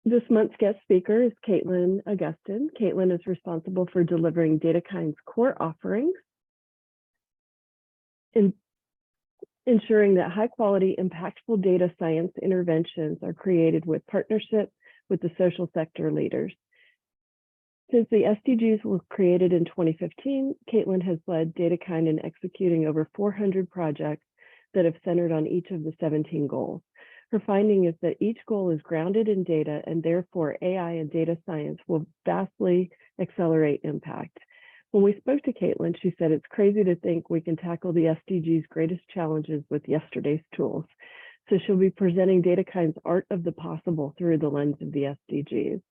This month's guest speaker is Caitlin Augustin. Caitlin is responsible for delivering DataKind's core offerings, ensuring that high-quality, impactful data science interventions are created with partnership with the social sector leaders. Since the SDGs were created in 2015, Caitlin has led DataKind in executing over 400 projects that have centered on each of the 17 goals. Her finding is that each goal is grounded in data, and therefore AI and data science will vastly accelerate impact. When we spoke to Caitlin, she said it's crazy to think we can tackle the SDGs' greatest challenges with yesterday's tools. So she'll be presenting DataKind's art of the possible through the lens of the SDGs.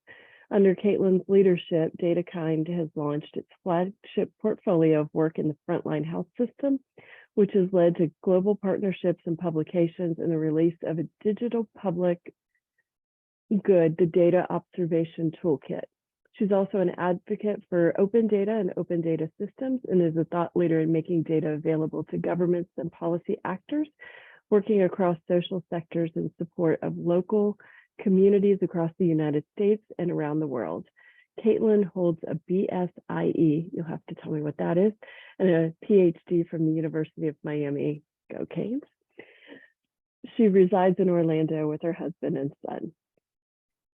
Under Caitlin's leadership, DataKind has launched its flagship portfolio of work in the frontline health system, which has led to global partnerships and publications and the release of a digital public good, the Data Observation Toolkit. She's also an advocate for open data and open data systems, and is a thought leader in making data available to governments and policy actors, working across social sectors in support of local communities across the United States and around the world. Caitlin holds a BSIE, you'll have to tell me what that is, and a PhD from the University of Miami. Go Canes. She resides in Orlando with her husband and son.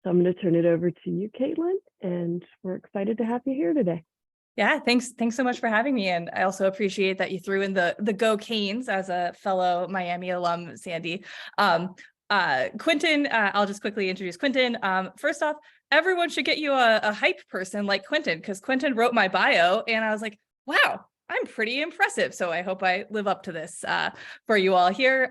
So I'm going to turn it over to you, Caitlin, and we're excited to have you here today. Yeah, thanks so much for having me. And I also appreciate that you threw in the Go Canes as a fellow Miami alum, Sandy. Quentin, I'll just quickly introduce Quentin. First off, everyone should get you a hype person like Quentin, because Quentin wrote my bio and I was like, wow, I'm pretty impressive. So I hope I live up to this for you all here.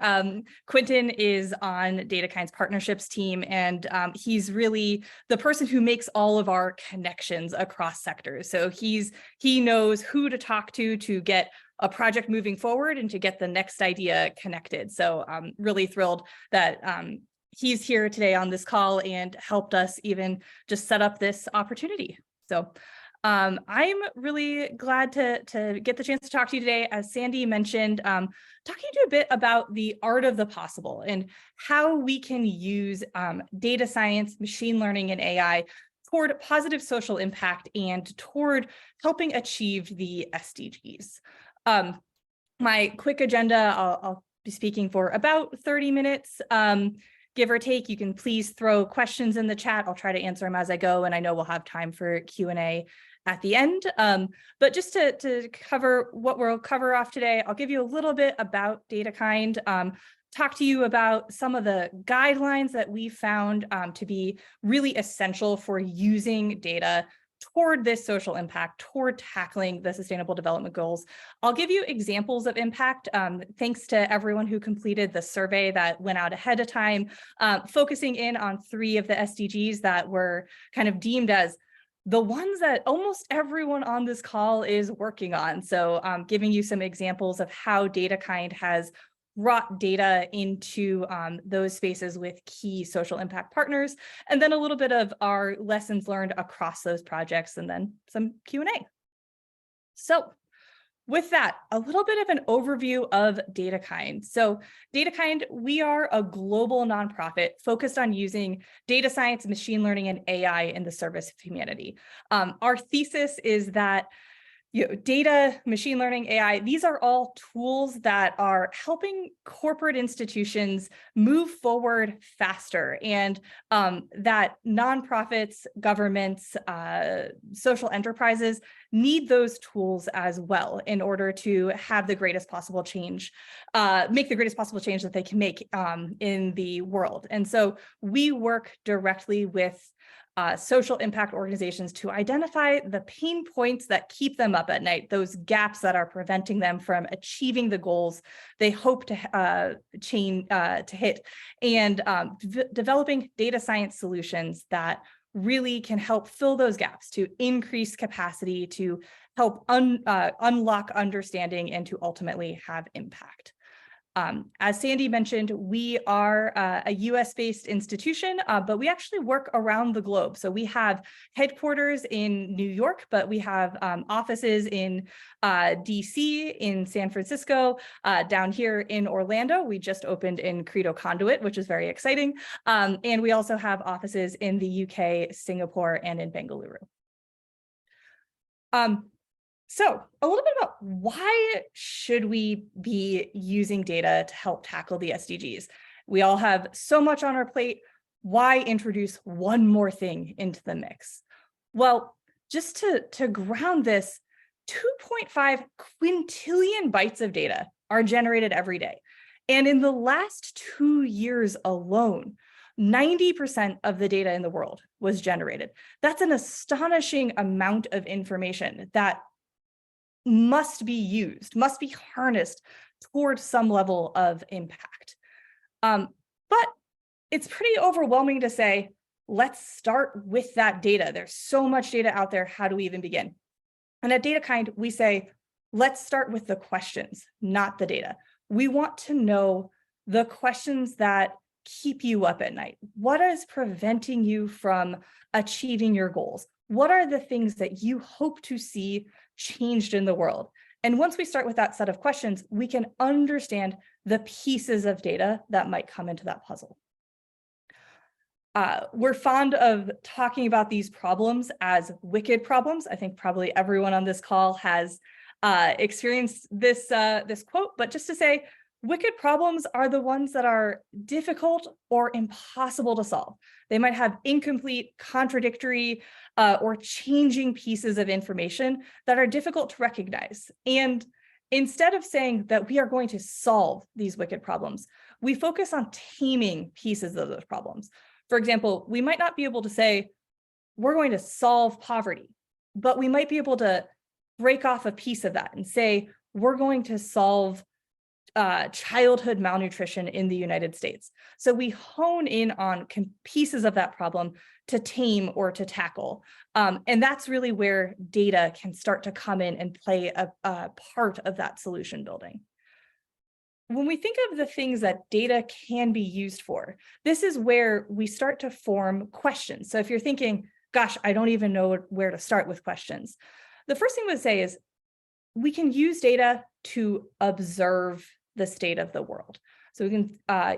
Quentin is on DataKind's partnerships team, and he's really the person who makes all of our connections across sectors. So he knows who to talk to get a project moving forward and to get the next idea connected. So I'm really thrilled that he's here today on this call and helped us even just set up this opportunity. So I'm really glad to get the chance to talk to you today. As Sandy mentioned, talking to you a bit about the art of the possible and how we can use data science, machine learning, and AI toward positive social impact and toward helping achieve the SDGs. My quick agenda, I'll be speaking for about 30 minutes, give or take. You can please throw questions in the chat. I'll try to answer them as I go, and I know we'll have time for Q&A at the end. But just to cover what we'll cover off today, I'll give you a little bit about DataKind, talk to you about some of the guidelines that we found to be really essential for using data toward this social impact, toward tackling the Sustainable Development Goals. I'll give you examples of impact, thanks to everyone who completed the survey that went out ahead of time, focusing in on 3 of the SDGs that were kind of deemed as the ones that almost everyone on this call is working on. So giving you some examples of how DataKind has brought data into those spaces with key social impact partners, and then a little bit of our lessons learned across those projects, and then some Q&A. So with that, a little bit of an overview of DataKind. So DataKind, we are a global nonprofit focused on using data science, machine learning, and AI in the service of humanity. Our thesis is that data, machine learning, AI, these are all tools that are helping corporate institutions move forward faster, and that nonprofits, governments, social enterprises need those tools as well in order to have the greatest possible change, make the greatest possible change that they can make in the world. And so we work directly with social impact organizations to identify the pain points that keep them up at night, those gaps that are preventing them from achieving the goals they hope to hit, and developing data science solutions that really can help fill those gaps, to increase capacity, to help unlock understanding, and to ultimately have impact. As Sandy mentioned, we are a US-based institution, but we actually work around the globe. So we have headquarters in New York, but we have offices in DC, in San Francisco, down here in Orlando. We just opened in Credo Conduit, which is very exciting. And we also have offices in the UK, Singapore, and in Bengaluru. So a little bit about why should we be using data to help tackle the SDGs? We all have so much on our plate. Why introduce one more thing into the mix? Well, just to ground this, 2.5 quintillion bytes of data are generated every day. And in the last 2 years alone, 90% of the data in the world was generated. That's an astonishing amount of information that must be used, must be harnessed towards some level of impact. But it's pretty overwhelming to say, let's start with that data. There's so much data out there. How do we even begin? And at DataKind, we say, let's start with the questions, not the data. We want to know the questions that keep you up at night. What is preventing you from achieving your goals? What are the things that you hope to see changed in the world? And once we start with that set of questions, we can understand the pieces of data that might come into that puzzle. We're fond of talking about these problems as wicked problems. I think probably everyone on this call has experienced this, this quote, but just to say, wicked problems are the ones that are difficult or impossible to solve. They might have incomplete, contradictory, or changing pieces of information that are difficult to recognize. And instead of saying that we are going to solve these wicked problems, we focus on taming pieces of those problems. For example, we might not be able to say, we're going to solve poverty, but we might be able to break off a piece of that and say, we're going to solve childhood malnutrition in the United States. So we hone in on pieces of that problem to tame or to tackle. And that's really where data can start to come in and play a part of that solution building. When we think of the things that data can be used for, this is where we start to form questions. So if you're thinking, gosh, I don't even know where to start with questions, the first thing I would say is we can use data to observe the state of the world. So we can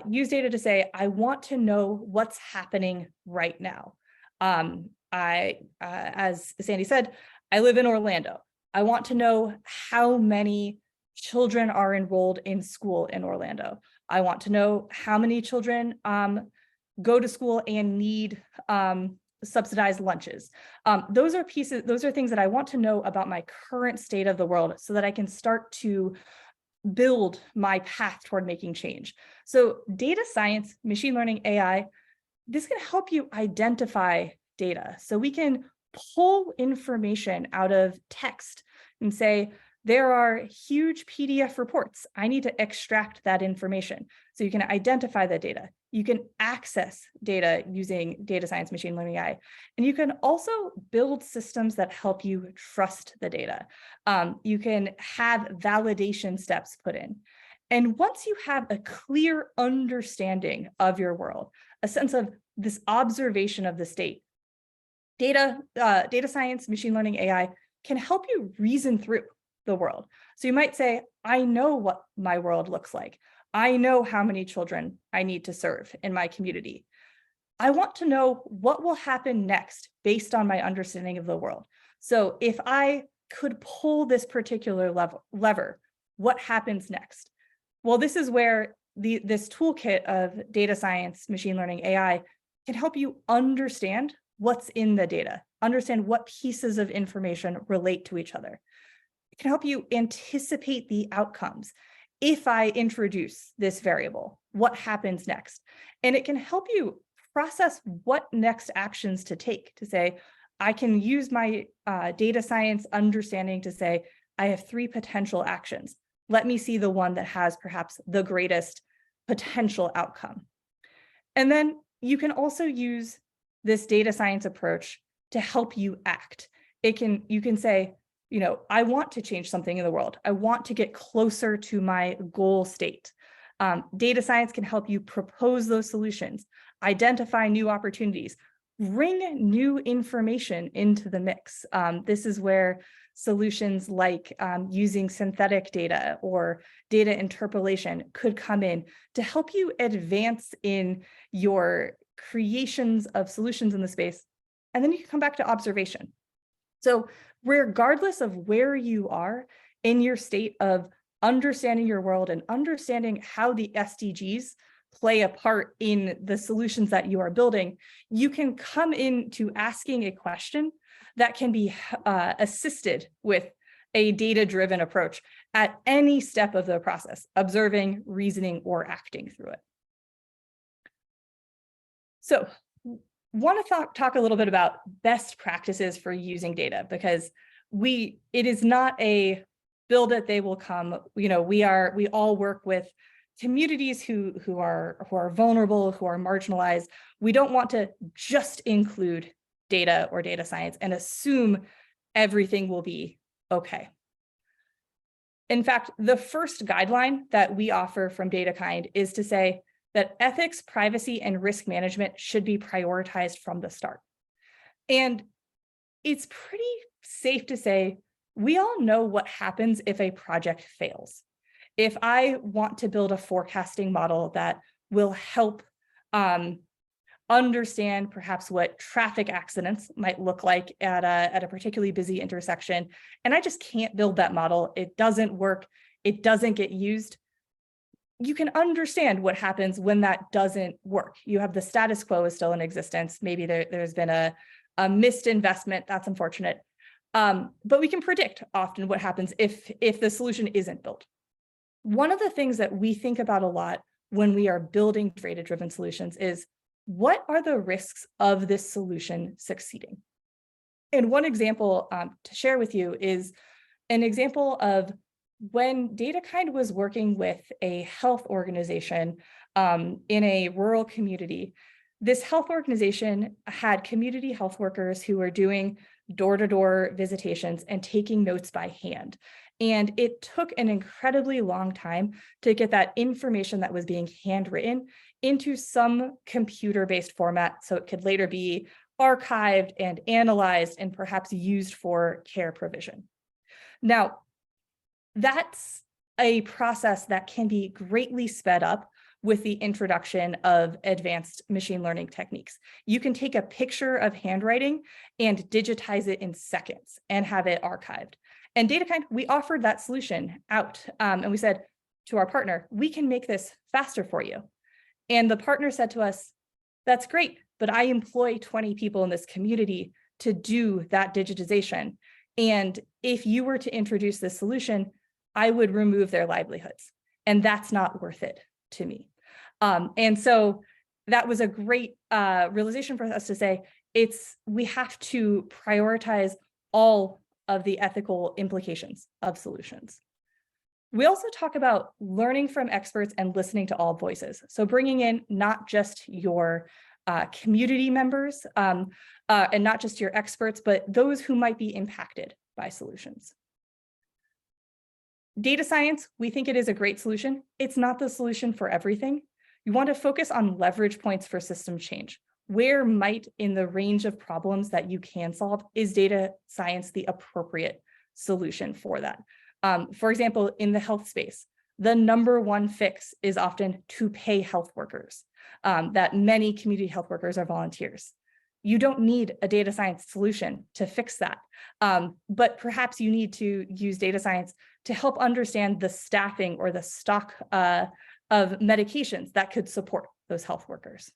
use data to say, I want to know what's happening right now. As Sandy said, I live in Orlando. I want to know how many children are enrolled in school in Orlando. I want to know how many children go to school and need subsidized lunches. Those are things that I want to know about my current state of the world so that I can start to build my path toward making change. So data science, machine learning, AI, this can help you identify data. So we can pull information out of text and say, there are huge PDF reports. I need to extract that information. So you can identify the data. You can access data using data science, machine learning, AI. And you can also build systems that help you trust the data. You can have validation steps put in. And once you have a clear understanding of your world, a sense of this observation of the state, data science, machine learning, AI can help you reason through the world. So you might say, I know what my world looks like. I know how many children I need to serve in my community. I want to know what will happen next based on my understanding of the world. So if I could pull this particular lever, what happens next? Well, this is where this toolkit of data science, machine learning, AI can help you understand what's in the data, understand what pieces of information relate to each other. It can help you anticipate the outcomes. If I introduce this variable, what happens next? And it can help you process what next actions to take to say, I can use my data science understanding to say, I have 3 potential actions. Let me see the one that has perhaps the greatest potential outcome. And then you can also use this data science approach to help you act. You can say, I want to change something in the world. I want to get closer to my goal state. Data science can help you propose those solutions, identify new opportunities, bring new information into the mix. This is where solutions like using synthetic data or data interpolation could come in to help you advance in your creations of solutions in the space. And then you can come back to observation. So regardless of where you are in your state of understanding your world and understanding how the SDGs play a part in the solutions that you are building, you can come into asking a question that can be assisted with a data-driven approach at any step of the process, observing, reasoning, or acting through it. So want to talk a little bit about best practices for using data, because it is not a build it, they will come. We all work with communities who are vulnerable, who are marginalized. We don't want to just include data or data science and assume everything will be okay. In fact, the first guideline that we offer from DataKind is to say that ethics, privacy, and risk management should be prioritized from the start. And it's pretty safe to say, we all know what happens if a project fails. If I want to build a forecasting model that will help understand perhaps what traffic accidents might look like at a particularly busy intersection, and I just can't build that model, it doesn't work, it doesn't get used, you can understand what happens when that doesn't work. You have the status quo is still in existence. Maybe there's been a missed investment. That's unfortunate. But we can predict often what happens if the solution isn't built. One of the things that we think about a lot when we are building data-driven solutions is, what are the risks of this solution succeeding? And one example to share with you is an example of when DataKind was working with a health organization in a rural community. This health organization had community health workers who were doing door-to-door visitations and taking notes by hand. And it took an incredibly long time to get that information that was being handwritten into some computer-based format so it could later be archived and analyzed and perhaps used for care provision. Now, that's a process that can be greatly sped up with the introduction of advanced machine learning techniques. You can take a picture of handwriting and digitize it in seconds and have it archived. And DataKind, we offered that solution out, and we said to our partner, we can make this faster for you. And the partner said to us, that's great, but I employ 20 people in this community to do that digitization. And if you were to introduce this solution, I would remove their livelihoods. And that's not worth it to me. And so that was a great realization for us to say, we have to prioritize all of the ethical implications of solutions. We also talk about learning from experts and listening to all voices. So bringing in not just your community members and not just your experts, but those who might be impacted by solutions. Data science, we think it is a great solution. It's not the solution for everything. You want to focus on leverage points for system change. Where might, in the range of problems that you can solve, is data science the appropriate solution for that? For example, in the health space, the number one fix is often to pay health workers, that many community health workers are volunteers. You don't need a data science solution to fix that, but perhaps you need to use data science to help understand the staffing or the stock of medications that could support those health workers.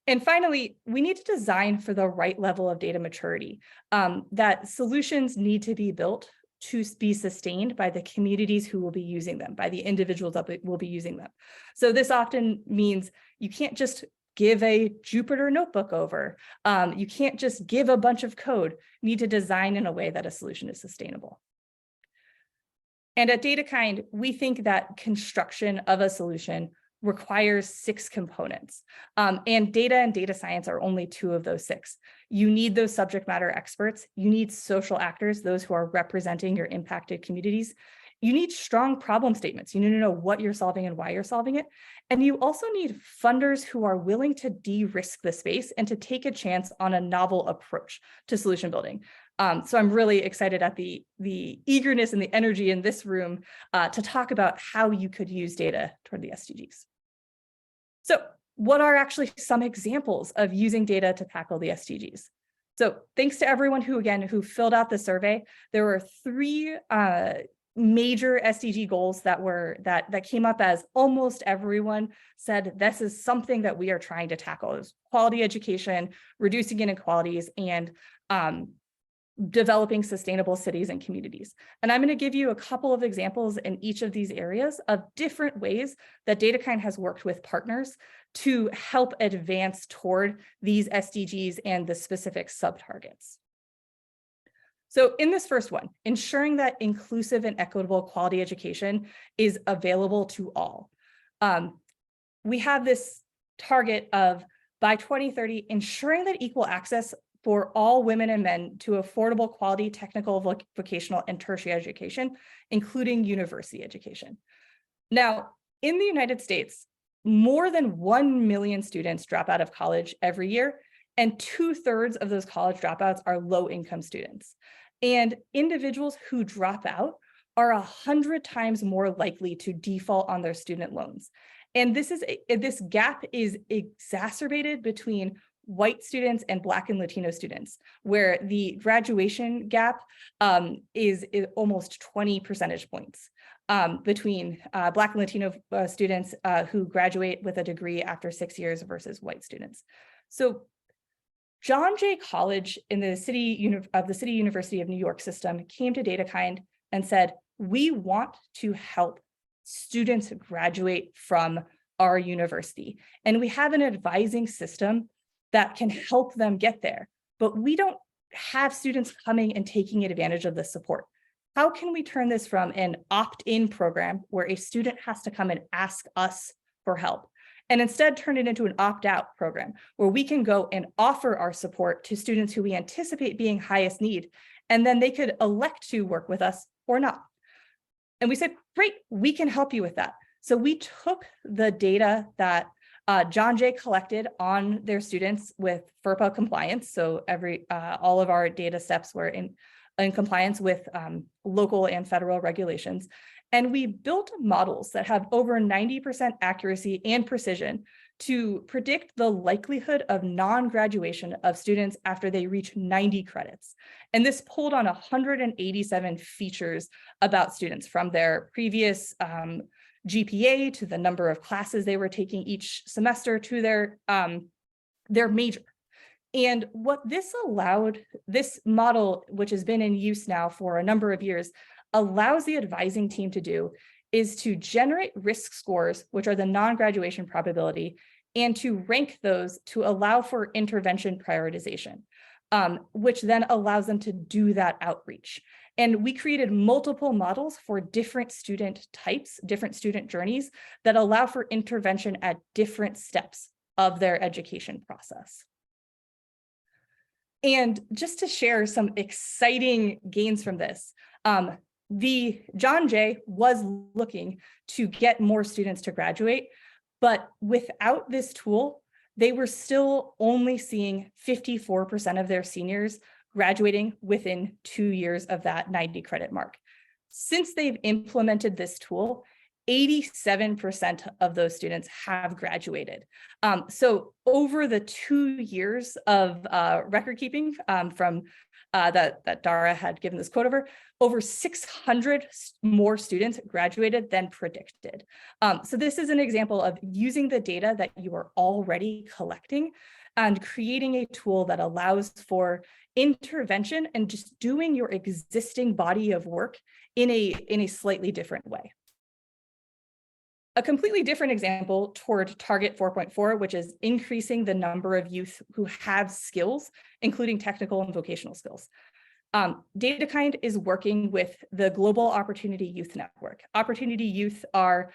And finally, we need to design for the right level of data maturity, that solutions need to be built to be sustained by the communities who will be using them, by the individuals that will be using them. So this often means you can't just give a Jupyter notebook over. You can't just give a bunch of code. You need to design in a way that a solution is sustainable. And at DataKind, we think that construction of a solution requires 6 components. And data and data science are only 2 of those 6. You need those subject matter experts. You need social actors, those who are representing your impacted communities. You need strong problem statements. You need to know what you're solving and why you're solving it. And you also need funders who are willing to de-risk the space and to take a chance on a novel approach to solution building. So I'm really excited at the eagerness and the energy in this room to talk about how you could use data toward the SDGs. So what are actually some examples of using data to tackle the SDGs? So thanks to everyone who filled out the survey. There were 3 major SDG goals that came up as almost everyone said this is something that we are trying to tackle: is quality education, reducing inequalities, and developing sustainable cities and communities. And I'm going to give you a couple of examples in each of these areas of different ways that DataKind has worked with partners to help advance toward these SDGs and the specific sub-targets. So in this first one, ensuring that inclusive and equitable quality education is available to all. We have this target of, by 2030, ensuring that equal access for all women and men to affordable quality technical, vocational, and tertiary education, including university education. Now, in the United States, more than 1 million students drop out of college every year, and 2/3 of those college dropouts are low-income students. And individuals who drop out are 100 times more likely to default on their student loans. And this gap is exacerbated between white students and Black and Latino students, where the graduation gap is almost 20 percentage points between Black and Latino students who graduate with a degree after 6 years versus white students. So John Jay College in the City University of New York system came to DataKind and said, we want to help students graduate from our university. And we have an advising system that can help them get there, but we don't have students coming and taking advantage of this support. How can we turn this from an opt-in program where a student has to come and ask us for help, and instead turn it into an opt-out program where we can go and offer our support to students who we anticipate being highest need, and then they could elect to work with us or not. And we said, great, we can help you with that. So we took the data that John Jay collected on their students with FERPA compliance. So all of our data steps were in compliance with local and federal regulations. And we built models that have over 90% accuracy and precision to predict the likelihood of non-graduation of students after they reach 90 credits. And this pulled on 187 features about students, from their previous GPA to the number of classes they were taking each semester to their major. And what this allowed, this model, which has been in use now for a number of years, allows the advising team to do is to generate risk scores, which are the non-graduation probability, and to rank those to allow for intervention prioritization, which then allows them to do that outreach. And we created multiple models for different student types, different student journeys that allow for intervention at different steps of their education process. And just to share some exciting gains from this, the John Jay was looking to get more students to graduate, but without this tool, they were still only seeing 54% of their seniors graduating within 2 years of that 90 credit mark. Since they've implemented this tool, 87% of those students have graduated. So over the 2 years of record keeping from that Dara had given this quote over 600 more students graduated than predicted. So this is an example of using the data that you are already collecting and creating a tool that allows for intervention and just doing your existing body of work in a slightly different way. A completely different example toward target 4.4, which is increasing the number of youth who have skills, including technical and vocational skills. DataKind is working with the Global Opportunity Youth Network. Opportunity Youth are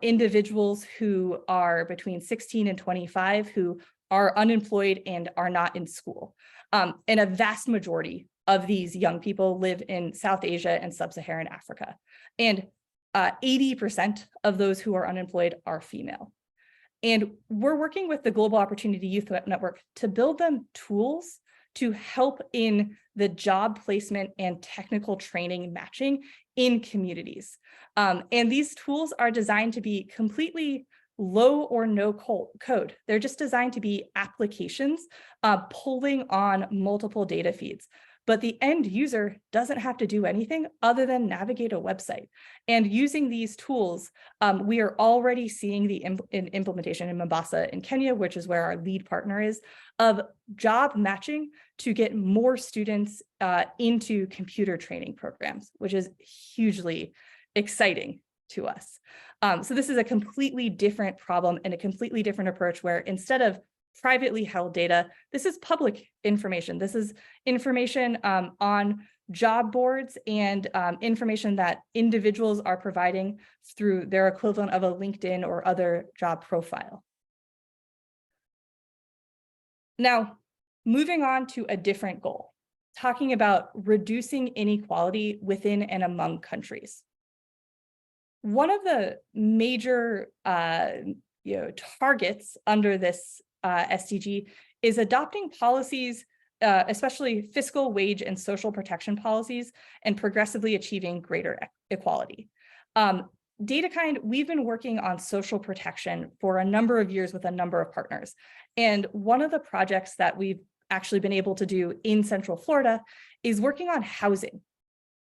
individuals who are between 16 and 25 who are unemployed and are not in school. And a vast majority of these young people live in South Asia and Sub-Saharan Africa. and 80% of those who are unemployed are female. And we're working with the Global Opportunity Youth Network to build them tools to help in the job placement and technical training matching in communities. And these tools are designed to be completely low or no code. They're just designed to be applications pulling on multiple data feeds. But the end user doesn't have to do anything other than navigate a website. And using these tools, we are already seeing the implementation in Mombasa in Kenya, which is where our lead partner is, of job matching to get more students into computer training programs, which is hugely exciting to us. So this is a completely different problem and a completely different approach where instead of privately held data, this is public information. This is information on job boards and information that individuals are providing through their equivalent of a LinkedIn or other job profile. Now, moving on to a different goal, talking about reducing inequality within and among countries. One of the major targets under this SDG is adopting policies, especially fiscal, wage, and social protection policies, and progressively achieving greater equality. DataKind, we've been working on social protection for a number of years with a number of partners. And one of the projects that we've actually been able to do in Central Florida is working on housing.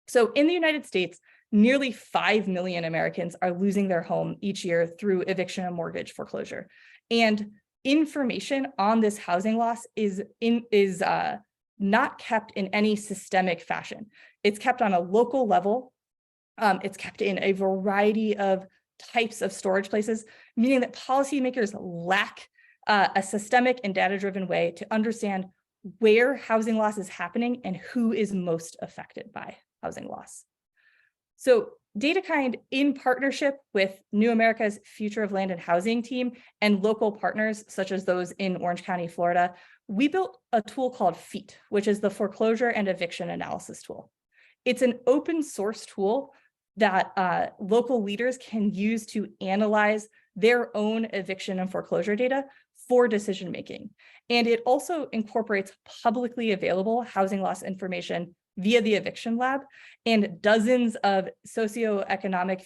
So in the United States, nearly 5 million Americans are losing their home each year through eviction and mortgage foreclosure. And information on this housing loss is not kept in any systemic fashion. It's kept on a local level. It's kept in a variety of types of storage places, meaning that policymakers lack a systemic and data-driven way to understand where housing loss is happening and who is most affected by housing loss. So DataKind, in partnership with New America's Future of Land and Housing team and local partners, such as those in Orange County, Florida, we built a tool called FEAT, which is the Foreclosure and Eviction Analysis Tool. It's an open source tool that local leaders can use to analyze their own eviction and foreclosure data for decision making. And it also incorporates publicly available housing loss information via the Eviction Lab and dozens of socioeconomic,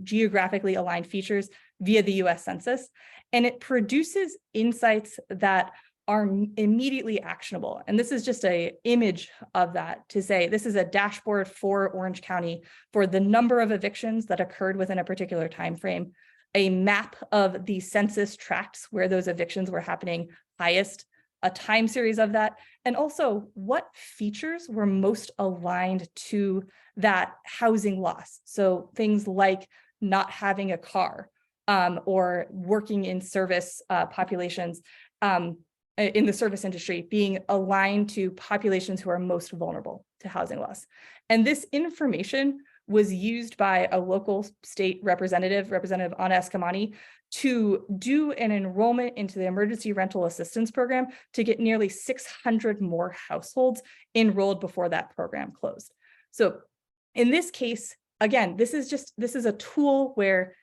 geographically aligned features via the US Census. And it produces insights that are immediately actionable. And this is just an image of that to say, this is a dashboard for Orange County for the number of evictions that occurred within a particular time frame, a map of the census tracts where those evictions were happening highest, a time series of that, and also what features were most aligned to that housing loss. So things like not having a car or working in service populations in the service industry being aligned to populations who are most vulnerable to housing loss. And this information was used by a local state representative, Representative Anna Eskamani, to do an enrollment into the Emergency Rental Assistance Program to get nearly 600 more households enrolled before that program closed. So in this case, again, this is a tool where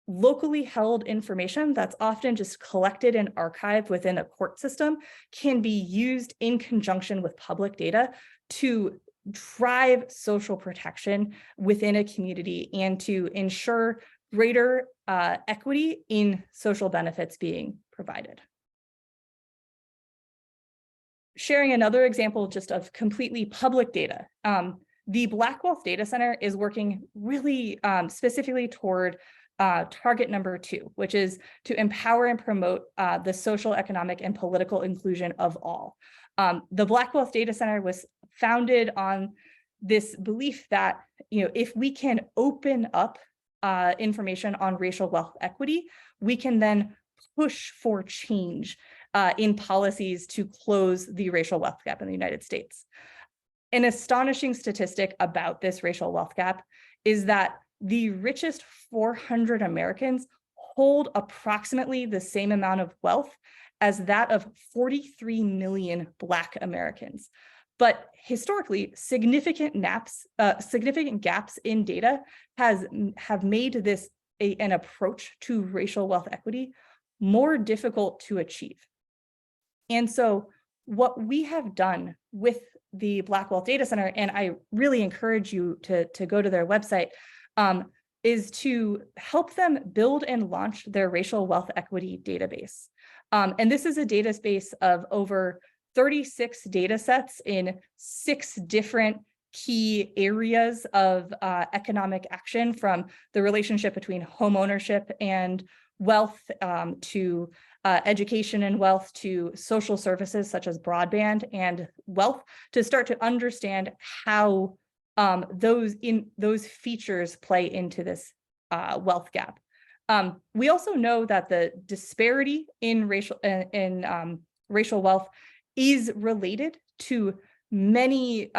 locally held information that's often just collected and archived within a court system can be used in conjunction with public data to drive social protection within a community and to ensure greater equity in social benefits being provided. Sharing another example just of completely public data. The Black Wealth Data Center is working really specifically toward target number 2, which is to empower and promote the social, economic, and political inclusion of all. The Black Wealth Data Center was founded on this belief that, if we can open up information on racial wealth equity, we can then push for change in policies to close the racial wealth gap in the United States. An astonishing statistic about this racial wealth gap is that the richest 400 Americans hold approximately the same amount of wealth as that of 43 million Black Americans. But historically, significant gaps in data have made this an approach to racial wealth equity more difficult to achieve. And so what we have done with the Black Wealth Data Center, and I really encourage you to go to their website, is to help them build and launch their racial wealth equity database. And this is a database of over 36 data sets in 6 different key areas of economic action, from the relationship between home ownership and wealth, to education and wealth, to social services such as broadband and wealth, to start to understand how those features play into this wealth gap. We also know that the disparity in racial wealth is related to many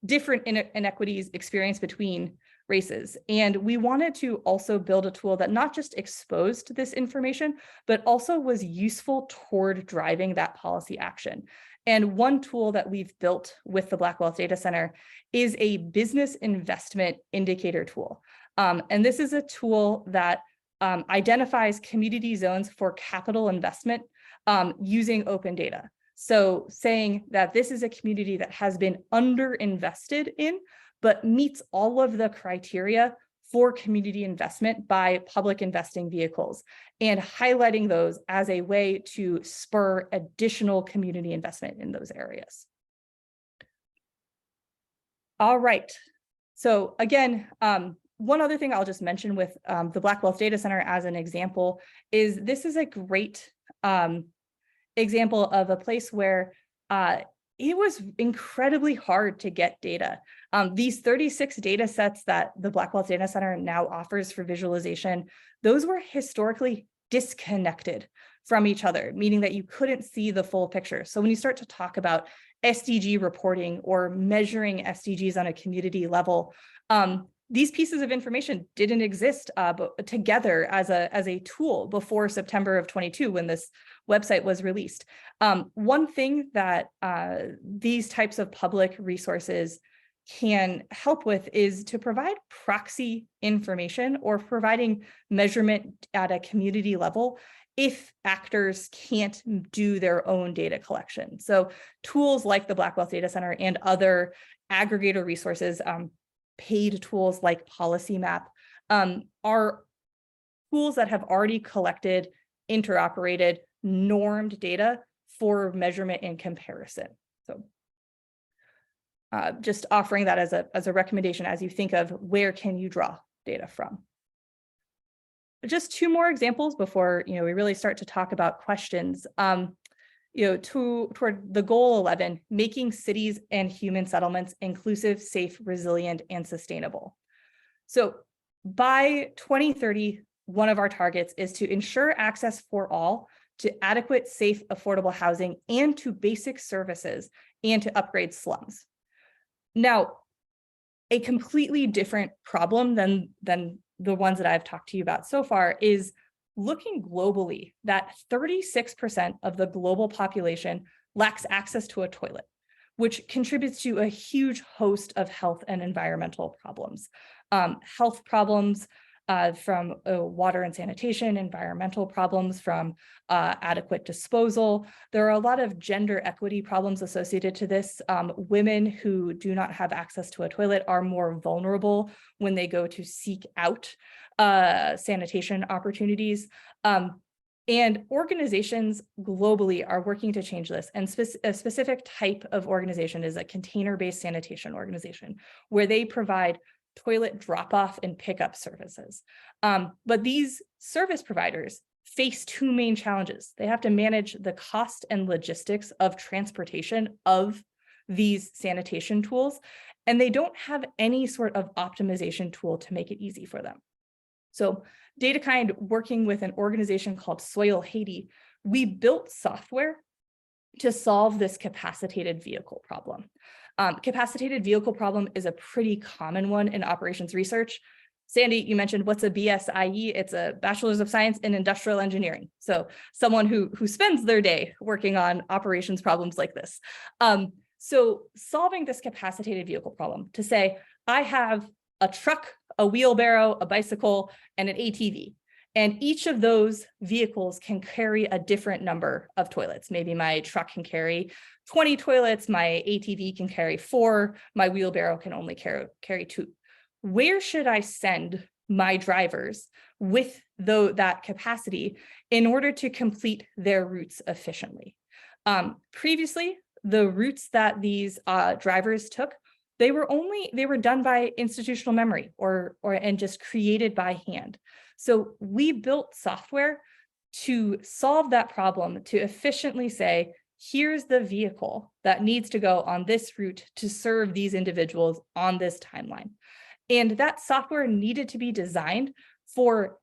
different inequities experienced between races. And we wanted to also build a tool that not just exposed this information, but also was useful toward driving that policy action. And one tool that we've built with the Black Wealth Data Center is a business investment indicator tool. And this is a tool that identifies community zones for capital investment using open data. So saying that this is a community that has been underinvested in, but meets all of the criteria for community investment by public investing vehicles, and highlighting those as a way to spur additional community investment in those areas. All right. So again, one other thing I'll just mention with the Black Wealth Data Center as an example is this is a great example of a place where it was incredibly hard to get data. These 36 data sets that the Black Wealth Data Center now offers for visualization, those were historically disconnected from each other, meaning that you couldn't see the full picture. So when you start to talk about SDG reporting or measuring SDGs on a community level, these pieces of information didn't exist together as a tool before September of 22, when this website was released. One thing that these types of public resources can help with is to provide proxy information or providing measurement at a community level if actors can't do their own data collection. So tools like the Black Wealth Data Center and other aggregator resources, paid tools like Policy Map, are tools that have already collected, interoperated, normed data for measurement and comparison. So just offering that as a recommendation as you think of where can you draw data from. Just 2 more examples before we really start to talk about questions. Toward the goal 11, making cities and human settlements inclusive, safe, resilient, and sustainable. So by 2030, one of our targets is to ensure access for all to adequate, safe, affordable housing and to basic services, and to upgrade slums. Now, a completely different problem than the ones that I've talked to you about so far is looking globally, that 36% of the global population lacks access to a toilet, which contributes to a huge host of health and environmental problems. Health problems from water and sanitation, environmental problems from adequate disposal. There are a lot of gender equity problems associated to this. Women who do not have access to a toilet are more vulnerable when they go to seek out sanitation opportunities. And organizations globally are working to change this. And a specific type of organization is a container-based sanitation organization, where they provide toilet drop-off and pickup services. But these service providers face 2 main challenges. They have to manage the cost and logistics of transportation of these sanitation tools, and they don't have any sort of optimization tool to make it easy for them. So DataKind, working with an organization called Soil Haiti, we built software to solve this capacitated vehicle problem. Capacitated vehicle problem is a pretty common one in operations research. Sandy, you mentioned what's a BSIE? It's a Bachelor's of Science in Industrial Engineering. So someone who spends their day working on operations problems like this. So solving this capacitated vehicle problem to say, I have a truck, a wheelbarrow, a bicycle, and an ATV. And each of those vehicles can carry a different number of toilets. Maybe my truck can carry 20 toilets, my ATV can carry 4, my wheelbarrow can only carry 2. Where should I send my drivers with that capacity in order to complete their routes efficiently? Previously, the routes that these drivers took, they were done by institutional memory and just created by hand. So we built software to solve that problem, to efficiently say, here's the vehicle that needs to go on this route to serve these individuals on this timeline. And that software needed to be designed for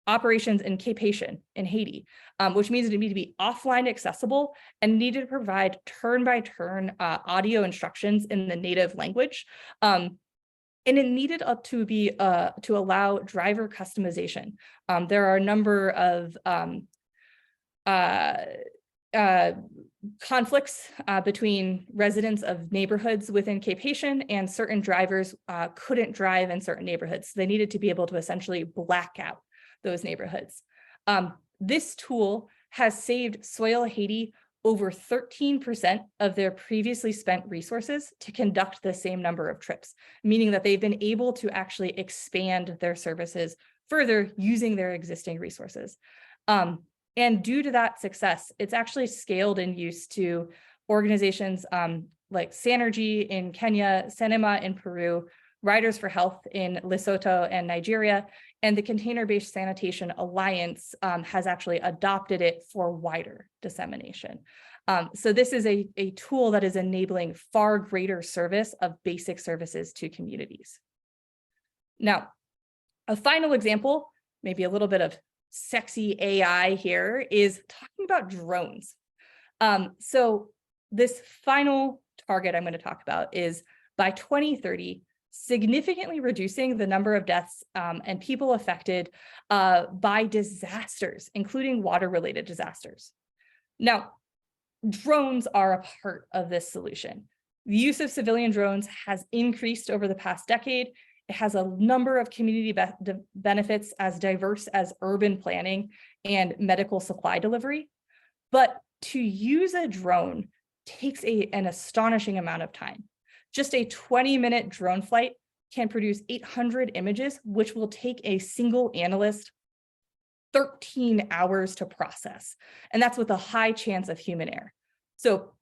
operations in Cape Haitian in Haiti, which means it needed to be offline accessible and needed to provide turn-by-turn audio instructions in the native language. And it needed to allow driver customization. There are a number of conflicts between residents of neighborhoods within Cape Haitian, and certain drivers couldn't drive in certain neighborhoods. They needed to be able to essentially black out those neighborhoods. This tool has saved Soil Haiti over 13% of their previously spent resources to conduct the same number of trips, meaning that they've been able to actually expand their services further using their existing resources. And due to that success, it's actually scaled in use to organizations like Sanergy in Kenya, Senema in Peru, Riders for Health in Lesotho and Nigeria, and the Container-Based Sanitation Alliance has actually adopted it for wider dissemination. So this is a tool that is enabling far greater service of basic services to communities. Now, a final example, maybe a little bit of sexy AI here, is talking about drones. So this final target I'm going to talk about is by 2030, significantly reducing the number of deaths and people affected by disasters, including water-related disasters. Now, drones are a part of this solution. The use of civilian drones has increased over the past decade. It has a number of community benefits as diverse as urban planning and medical supply delivery. But to use a drone takes an astonishing amount of time. Just a 20-minute drone flight can produce 800 images, which will take a single analyst 13 hours to process. And that's with a high chance of human error. So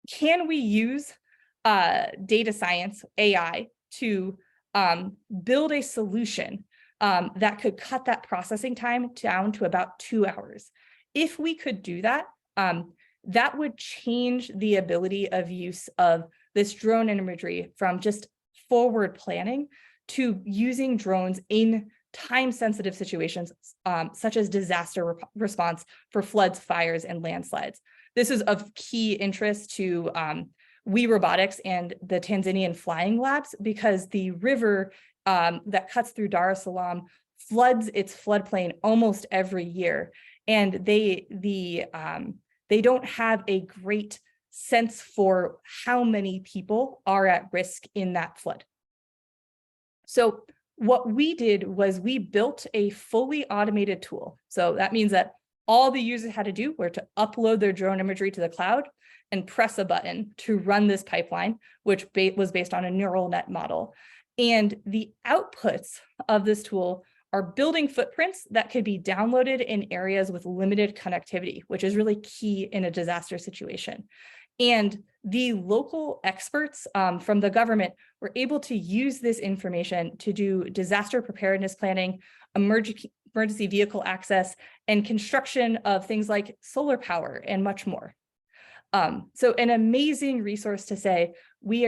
can we use data science, AI, to build a solution that could cut that processing time down to about 2 hours? If we could do that, that would change the ability of use of this drone imagery from just forward planning to using drones in time-sensitive situations, such as disaster response for floods, fires, and landslides. This is of key interest to We Robotics and the Tanzanian flying labs, because the river that cuts through Dar es Salaam floods its floodplain almost every year. And they don't have a great sense for how many people are at risk in that flood. So what we did was we built a fully automated tool. So that means that all the users had to do were to upload their drone imagery to the cloud and press a button to run this pipeline, which was based on a neural net model. And the outputs of this tool are building footprints that could be downloaded in areas with limited connectivity, which is really key in a disaster situation. And the local experts from the government were able to use this information to do disaster preparedness planning, emergency vehicle access, and construction of things like solar power and much more. So an amazing resource to say, we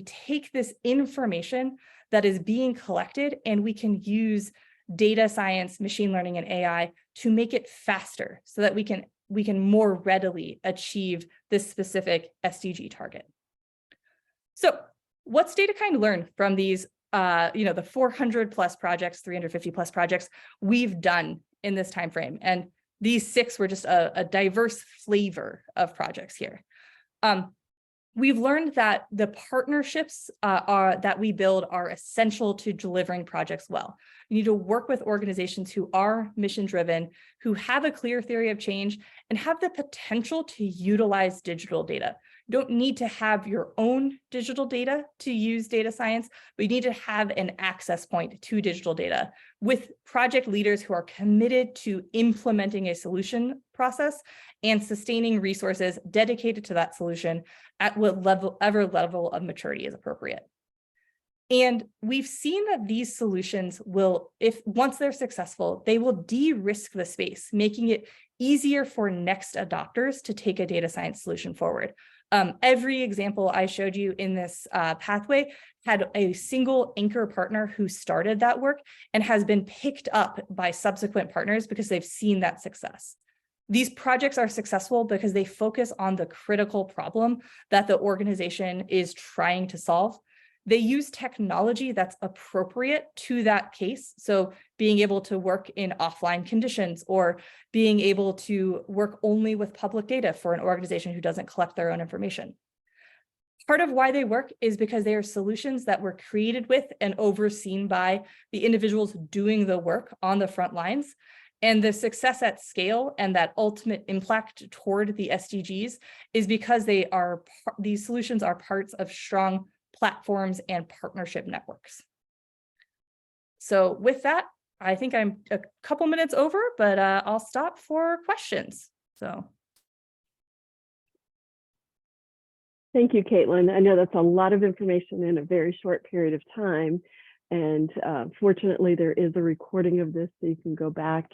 take this information that is being collected and we can use data science, machine learning, and AI to make it faster so that we can more readily achieve this specific SDG target. So what's DataKind learned from these the 400 plus projects, 350 plus projects we've done in this time frame. And these 6 were just a diverse flavor of projects here. We've learned that the partnerships that we build are essential to delivering projects well. You need to work with organizations who are mission-driven, who have a clear theory of change, and have the potential to utilize digital data. You don't need to have your own digital data to use data science, but you need to have an access point to digital data with project leaders who are committed to implementing a solution process and sustaining resources dedicated to that solution at whatever level of maturity is appropriate. And we've seen that these solutions will, once they're successful, they will de-risk the space, making it easier for next adopters to take a data science solution forward. Every example I showed you in this pathway had a single anchor partner who started that work and has been picked up by subsequent partners because they've seen that success. These projects are successful because they focus on the critical problem that the organization is trying to solve. They use technology that's appropriate to that case. So being able to work in offline conditions or being able to work only with public data for an organization who doesn't collect their own information. Part of why they work is because they are solutions that were created with and overseen by the individuals doing the work on the front lines. And the success at scale and that ultimate impact toward the SDGs is because these solutions are parts of strong platforms and partnership networks. So with that, I think I'm a couple minutes over, but I'll stop for questions. So. Thank you, Caitlin. I know that's a lot of information in a very short period of time. And fortunately, there is a recording of this, so you can go back